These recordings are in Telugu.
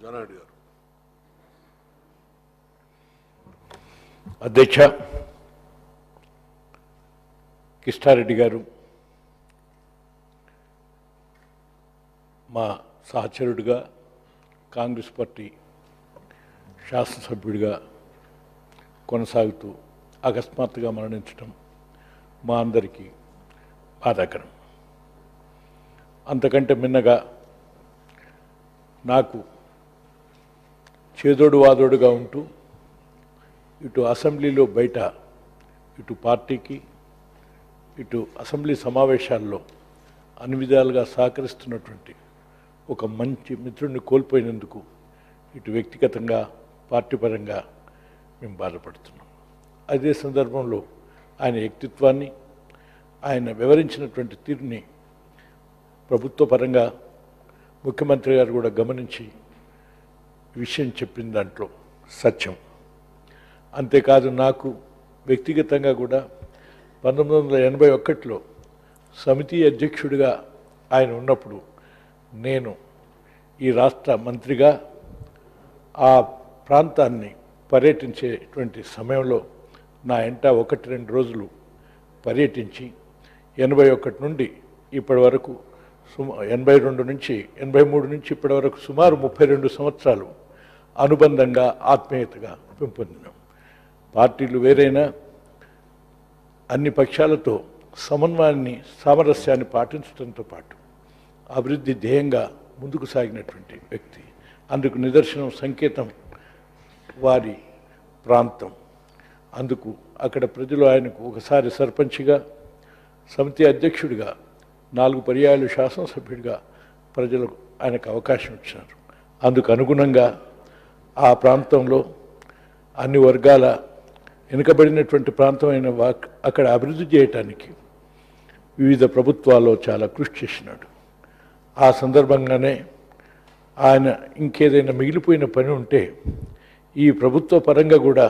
జనారెడ్డి గారు. అధ్యక్ష, కిష్టారెడ్డి గారు మా సహచరుడిగా కాంగ్రెస్ పార్టీ శాసనసభ్యుడిగా కొనసాగుతూ అకస్మాత్తుగా మరణించడం మా అందరికీ బాధాకరం. అంతకంటే మిన్నగా నాకు చేదోడు వాదోడుగా ఉంటూ ఇటు అసెంబ్లీలో బయట ఇటు పార్టీకి ఇటు అసెంబ్లీ సమావేశాల్లో అన్ని విధాలుగా సహకరిస్తున్నటువంటి ఒక మంచి మిత్రుడిని కోల్పోయినందుకు ఇటు వ్యక్తిగతంగా పార్టీ పరంగా మేము బాధపడుతున్నాం. అదే సందర్భంలో ఆయన వ్యక్తిత్వాన్ని ఆయన వివరించినటువంటి తీరుని ప్రభుత్వ పరంగా ముఖ్యమంత్రి గారు కూడా గమనించి విషయం చెప్పిన దాంట్లో సత్యం. అంతేకాదు నాకు వ్యక్తిగతంగా కూడా 1981లో సమితి అధ్యక్షుడిగా ఆయన ఉన్నప్పుడు నేను ఈ రాష్ట్ర మంత్రిగా ఆ ప్రాంతాన్ని పర్యటించేటువంటి సమయంలో నా ఎంట 1-2 రోజులు పర్యటించి 81 నుండి ఇప్పటి వరకు 82 నుంచి 83 నుంచి ఇప్పటి వరకు సుమారు 32 సంవత్సరాలు అనుబంధంగా ఆత్మీయతగా పెంపొందినాం. పార్టీలు వేరైనా అన్ని పక్షాలతో సమన్వయాన్ని సామరస్యాన్ని పాటించడంతో పాటు అభివృద్ధి ధ్యేయంగా ముందుకు సాగినటువంటి వ్యక్తి. అందుకు నిదర్శనం సంకేతం వారి ప్రాంతం. అందుకు అక్కడ ప్రజలు ఆయనకు ఒకసారి సర్పంచ్గా, సమితి అధ్యక్షుడిగా, 4 పర్యాయాలు శాసనసభ్యుడిగా ప్రజలకు ఆయనకు అవకాశం ఇచ్చినారు. అందుకు అనుగుణంగా ఆ ప్రాంతంలో అన్ని వర్గాల వెనుకబడినటువంటి ప్రాంతమైన అక్కడ అభివృద్ధి చేయటానికి వివిధ ప్రభుత్వాల్లో చాలా కృషి చేసినాడు. ఆ సందర్భంగానే ఆయన ఇంకేదైనా మిగిలిపోయిన పని ఉంటే ఈ ప్రభుత్వ పరంగా కూడా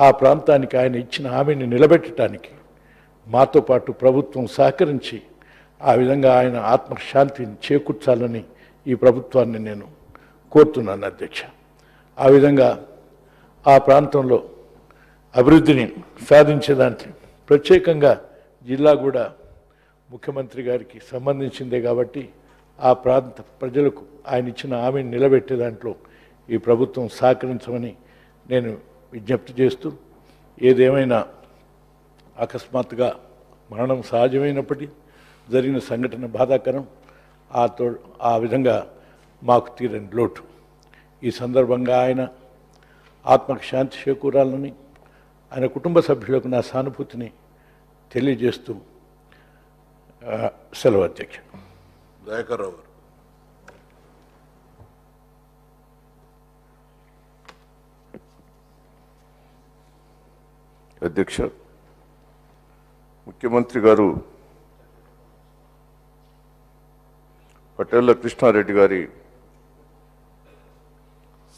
ఆ ప్రాంతానికి ఆయన ఇచ్చిన హామీని నిలబెట్టడానికి మాతో పాటు ప్రభుత్వం సహకరించి ఆ విధంగా ఆయన ఆత్మశాంతిని చేకూర్చాలని ఈ ప్రభుత్వాన్ని నేను కోరుతున్నాను అధ్యక్ష. ఆ విధంగా ఆ ప్రాంతంలో అభివృద్ధిని సాధించేదానికి ప్రత్యేకంగా జిల్లా కూడా ముఖ్యమంత్రి గారికి సంబంధించిందే కాబట్టి ఆ ప్రాంత ప్రజలకు ఆయన ఇచ్చిన హామీని నిలబెట్టే దాంట్లో ఈ ప్రభుత్వం సహకరించమని నేను విజ్ఞప్తి చేస్తూ, ఏదేమైనా అకస్మాత్తుగా మరణం సహజమైనప్పటికీ జరిగిన సంఘటన బాధాకరం. ఆ విధంగా మాకు తీరని లోటు. ఈ సందర్భంగా ఆయన ఆత్మకు శాంతి చేకూరాలని ఆయన కుటుంబ సభ్యులకు నా సానుభూతిని తెలియజేస్తూ సెలవు అధ్యక్ష. దయాకర్ రావు గారు. అధ్యక్ష, ముఖ్యమంత్రి గారు పటేళ్ల కృష్ణారెడ్డి గారి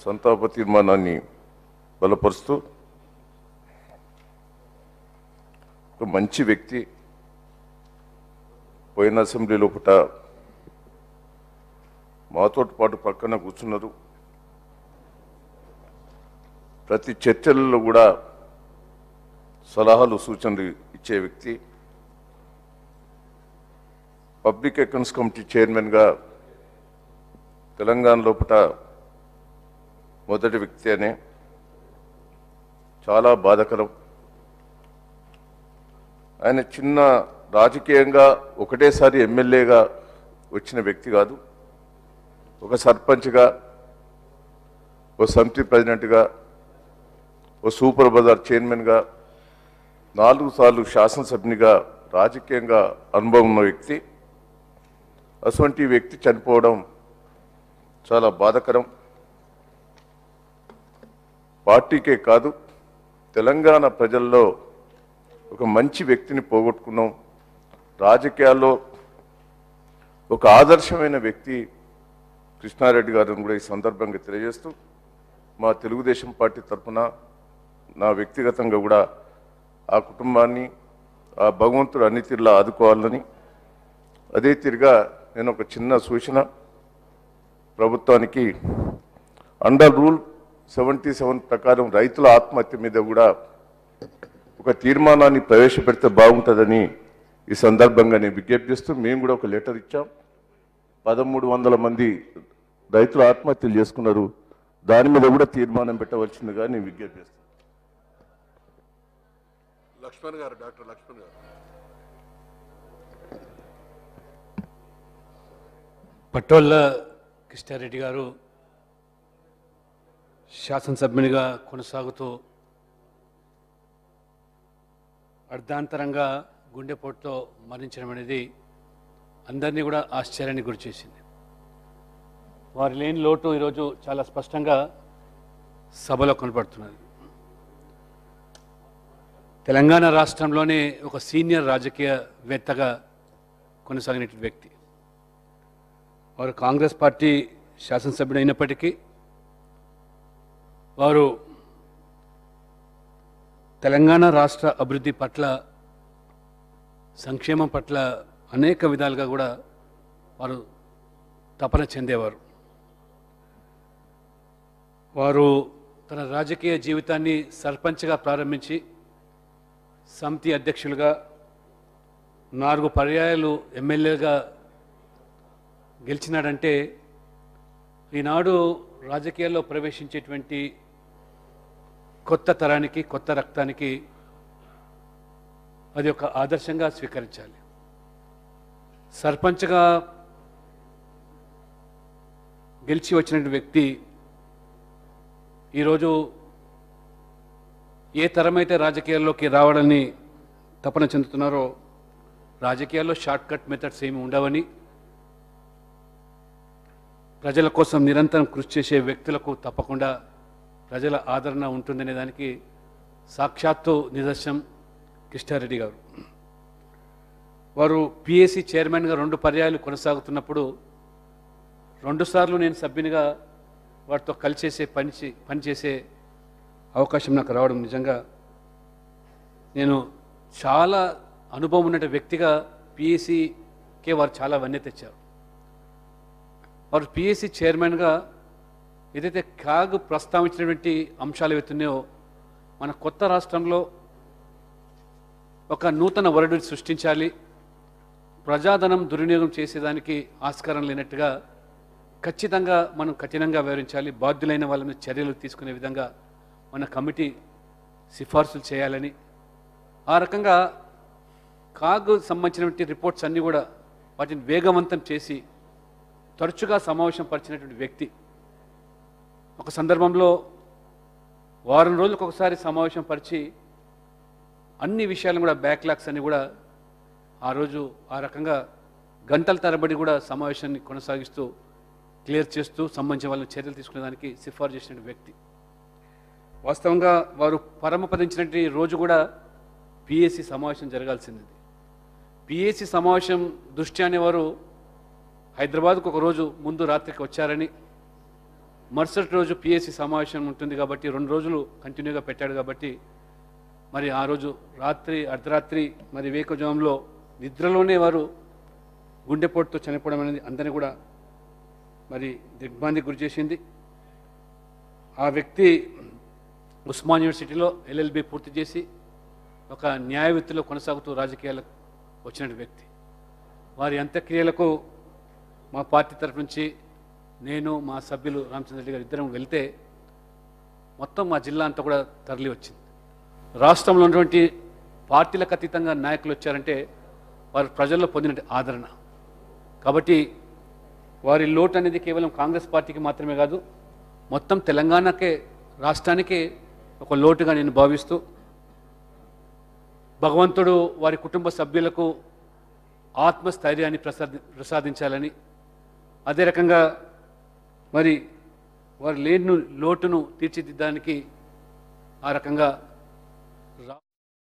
సంతాప తీర్మానాన్ని బలపరుస్తూ, ఒక మంచి వ్యక్తి పోయిన అసెంబ్లీలో పుట మాతో పాటు పక్కన కూర్చున్నారు. ప్రతి చర్చలలో కూడా సలహాలు సూచనలు ఇచ్చే వ్యక్తి. పబ్లిక్ అకౌంట్స్ కమిటీ చైర్మన్గా తెలంగాణ లోపల మొదటి వ్యక్తి అనే చాలా బాధాకరం. ఆయన చిన్న రాజకీయంగా ఒకటేసారి ఎమ్మెల్యేగా వచ్చిన వ్యక్తి కాదు. ఒక సర్పంచ్గా, ఓ సమితి ప్రెసిడెంట్గా, ఓ సూపర్ బజార్ చైర్మన్గా, 4 సార్లు శాసనసభ్యునిగా రాజకీయంగా అనుభవం ఉన్న వ్యక్తి. అటువంటి వ్యక్తి చనిపోవడం చాలా బాధాకరం. పార్టీకే కాదు, తెలంగాణ ప్రజల్లో ఒక మంచి వ్యక్తిని పోగొట్టుకున్నాం. రాజకీయాల్లో ఒక ఆదర్శమైన వ్యక్తి కృష్ణారెడ్డి గారిని కూడా ఈ సందర్భంగా తెలియజేస్తూ, మా తెలుగుదేశం పార్టీ తరఫున నా వ్యక్తిగతంగా కూడా ఆ కుటుంబాన్ని ఆ భగవంతుడు అన్ని తీరులా ఆదుకోవాలని, అదే తీరుగా నేను ఒక చిన్న సూచన ప్రభుత్వానికి అండర్ రూల్ 77 ప్రకారం రైతుల ఆత్మహత్య మీద కూడా ఒక తీర్మానాన్ని ప్రవేశపెడితే బాగుంటుందని ఈ సందర్భంగా నేను విజ్ఞప్తి చేస్తూ మేము కూడా ఒక లెటర్ ఇచ్చాం. 1300 మంది రైతులు ఆత్మహత్యలు చేసుకున్నారు. దాని మీద కూడా తీర్మానం పెట్టవలసిందిగా నేను విజ్ఞప్తి చేస్తాను. లక్ష్మణ్ గారు, డాక్టర్ లక్ష్మణ్ గారు. పట్టోళ్ళ కృష్ణారెడ్డి గారు శాసనసభ్యునిగా కొనసాగుతూ అర్ధాంతరంగా గుండెపోటుతో మరణించడం అనేది అందరినీ కూడా ఆశ్చర్యానికి గురిచేసింది. వారి లేని లోటు ఈరోజు చాలా స్పష్టంగా సభలో కనపడుతున్నది. తెలంగాణ రాష్ట్రంలోనే ఒక సీనియర్ రాజకీయవేత్తగా కొనసాగిన వ్యక్తి. వారు కాంగ్రెస్ పార్టీ శాసనసభ్యుడు అయినప్పటికీ వారు తెలంగాణ రాష్ట్ర అభివృద్ధి పట్ల, సంక్షేమం పట్ల అనేక విధాలుగా కూడా వారు తపన చెందేవారు. వారు తన రాజకీయ జీవితాన్ని సర్పంచ్గా ప్రారంభించి సమితి అధ్యక్షులుగా 4 పర్యాయాలు ఎమ్మెల్యేగా గెలిచినాడంటే ఈనాడు రాజకీయాల్లో ప్రవేశించేటువంటి కొత్త తరానికి, కొత్త రక్తానికి అది ఒక ఆదర్శంగా స్వీకరించాలి. సర్పంచ్గా గెలిచి వచ్చిన వ్యక్తి ఈరోజు ఏ తరమైతే రాజకీయాల్లోకి రావాలని తపన చెందుతున్నారో, రాజకీయాల్లో షార్ట్ కట్ మెథడ్స్ ఏమి ఉండవని, ప్రజల కోసం నిరంతరం కృషి చేసే వ్యక్తులకు తప్పకుండా ప్రజల ఆదరణ ఉంటుందనే దానికి సాక్షాత్తు నిదర్శనం కృష్ణారెడ్డి గారు. వారు పిఎస్సి చైర్మన్గా 2 పర్యాయాలు కొనసాగుతున్నప్పుడు 2 సార్లు నేను సభ్యునిగా వారితో కలిసేసే పనిచేసే అవకాశం నాకు రావడం నిజంగా నేను చాలా అనుభవం ఉన్న వ్యక్తిగా పిఎస్సికే వారు చాలా వన్నె తెచ్చారు. వారు పిఎస్సి చైర్మన్గా ఏదైతే కాగ్ ప్రస్తావించినటువంటి అంశాలు ఏవైతున్నాయో, మన కొత్త రాష్ట్రంలో ఒక నూతన వరడుని సృష్టించాలి, ప్రజాధనం దుర్వినియోగం చేసేదానికి ఆస్కారం లేనట్టుగా ఖచ్చితంగా మనం కఠినంగా వ్యవహరించాలి, బాధ్యులైన వాళ్ళని చర్యలు తీసుకునే విధంగా మన కమిటీ సిఫార్సులు చేయాలని, ఆ రకంగా కాగ్ సంబంధించినటువంటి రిపోర్ట్స్ అన్నీ కూడా వాటిని వేగవంతం చేసి తరచుగా సమావేశం పరిచినటువంటి వ్యక్తి. ఒక సందర్భంలో వారం రోజులకు ఒకసారి సమావేశం పరిచి అన్ని విషయాలను కూడా బ్యాక్లాగ్స్ అన్ని కూడా ఆ రోజు ఆ రకంగా గంటల తరబడి కూడా సమావేశాన్ని కొనసాగిస్తూ క్లియర్ చేస్తూ సంబంధించిన వాళ్ళని చర్యలు తీసుకునేదానికి సిఫార్సు చేసిన వ్యక్తి. వాస్తవంగా వారు పరమపదించినటువంటి రోజు కూడా పిఎస్సి సమావేశం జరగాల్సింది. పిఎస్సి సమావేశం దృష్ట్యానే వారు హైదరాబాద్కు ఒక రోజు ముందు రాత్రికి వచ్చారని, మరుసటి రోజు పిఎస్సి సమావేశం ఉంటుంది కాబట్టి 2 రోజులు కంటిన్యూగా పెట్టాడు కాబట్టి మరి ఆ రోజు అర్ధరాత్రి మరి వేకువజాములో నిద్రలోనే వారు గుండెపోటుతో చనిపోవడం అనేది అందరినీ కూడా మరి దిగ్భ్రాంతికి గురి చేసింది. ఆ వ్యక్తి ఉస్మాన్ యూనివర్సిటీలో ఎల్ఎల్బి పూర్తి చేసి ఒక న్యాయ వృత్తిలో కొనసాగుతూ రాజకీయాలకు వచ్చిన వ్యక్తి. వారి అంత్యక్రియలకు మా పార్టీ తరఫు నుంచి నేను, మా సభ్యులు రామచంద్రరెడ్డి గారు ఇద్దరం వెళ్తే మొత్తం మా జిల్లా అంతా కూడా తరలి వచ్చింది. రాష్ట్రంలో ఉన్నటువంటి పార్టీలకు అతీతంగా నాయకులు వచ్చారంటే వారు ప్రజల్లో పొందిన ఆదరణ. కాబట్టి వారి లోటు అనేది కేవలం కాంగ్రెస్ పార్టీకి మాత్రమే కాదు, మొత్తం తెలంగాణకే, రాష్ట్రానికే ఒక లోటుగా నేను భావిస్తూ భగవంతుడు వారి కుటుంబ సభ్యులకు ఆత్మస్థైర్యాన్ని ప్రసాదించాలని, అదే రకంగా మరి వారి లేని లోటును తీర్చిదిద్దడానికి ఆ రకంగా